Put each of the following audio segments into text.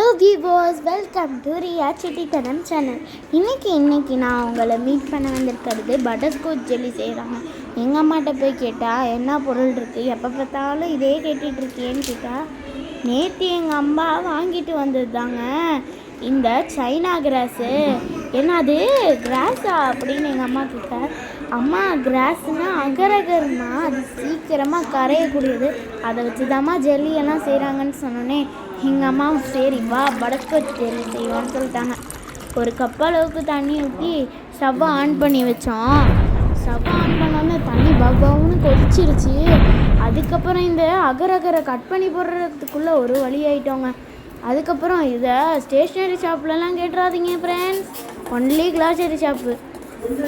Viewers, welcome to Riya சுட்டித்தனம் channel. இன்றைக்கி நான் உங்களை மீட் பண்ண வந்திருக்கிறது பட்டர்ஸ்காட்ச் ஜெல்லி செய்கிறாங்க. எங்கள் அம்மாட்ட போய் கேட்டால் என்ன பொருள் இருக்குது, எப்போ பார்த்தாலும் இதே கேட்டுட்ருக்கியேன்னு கேட்டால், நேற்று எங்கள் அம்மா வாங்கிட்டு வந்தது தாங்க இந்த சைனா கிராஸு. என்னது கிராஸா அப்படின்னு எங்கள் அம்மா கிட்ட. அம்மா கிராஸ்னால் அகரகர்மா, அது சீக்கிரமாக கரையக்கூடியது, அதை வச்சு தாம்மா ஜெல்லியெல்லாம் செய்கிறாங்கன்னு சொன்னோன்னே எங்கள் அம்மா சரி வா பட்டர்ஸ்காட்ச் ஜெல்லி செய்வோன்னு சொல்லிட்டாங்க. ஒரு கப் அளவுக்கு தண்ணி ஊற்றி ஸ்டவ்வை ஆன் பண்ணி வச்சோம். ஸ்டவ்வை ஆன் பண்ணோன்னே தண்ணி பகவான்னு கொதிச்சிருச்சு. அதுக்கப்புறம் இந்த அகரகரை கட் பண்ணி போடுறதுக்குள்ளே ஒரு வழி ஆகிட்டோங்க. அதுக்கப்புறம் இதை ஸ்டேஷ்னரி ஷாப்லலாம் கேட்டுறாதீங்க ஃப்ரெண்ட்ஸ், ஒன்லி கிளாசரி ஷாப்பு.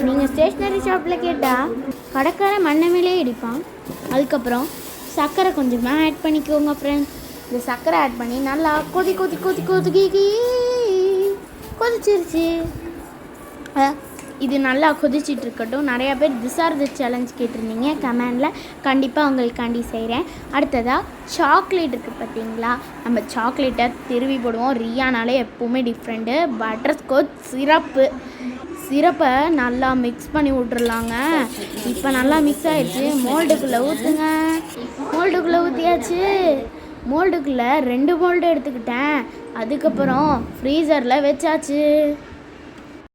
நீங்கள் ஸ்டேஷ்னரி ஷாப்பில் கேட்டால் கடைக்காரன் மண்ணை இடிப்பான். அதுக்கப்புறம் சர்க்கரை கொஞ்சமாக ஆட் பண்ணிக்கோங்க ஃப்ரெண்ட்ஸ். இந்த சர்க்கரை ஆட் பண்ணி நல்லா கொதிச்சிருச்சு. இது நல்லா கொதிச்சிட்டு இருக்கட்டும். நிறையா பேர் திஸ் ஆர் தி சேலஞ்ச் கேட்டிருந்தீங்க கமெண்டில், கண்டிப்பாக உங்களுக்காண்டி செய்கிறேன். அடுத்ததாக சாக்லேட் இருக்குது பார்த்தீங்களா, நம்ம சாக்லேட்டை திருவி போடுவோம். ரியானாலே எப்போவுமே டிஃப்ரெண்ட்டு. பட்டர்ஸ்காட்ச் சிரப்பை நல்லா மிக்ஸ் பண்ணி விட்டுறலாங்க. இப்போ நல்லா மிக்ஸ் ஆகிடுச்சு. மோல்டுக்குள்ளே ஊற்றுங்க. மோல்டுக்குள்ளே ஊற்றியாச்சு. மோல்டுக்குள்ளே 2 மோல்டு எடுத்துக்கிட்டேன். அதுக்கப்புறம் ஃப்ரீசரில் வச்சாச்சு.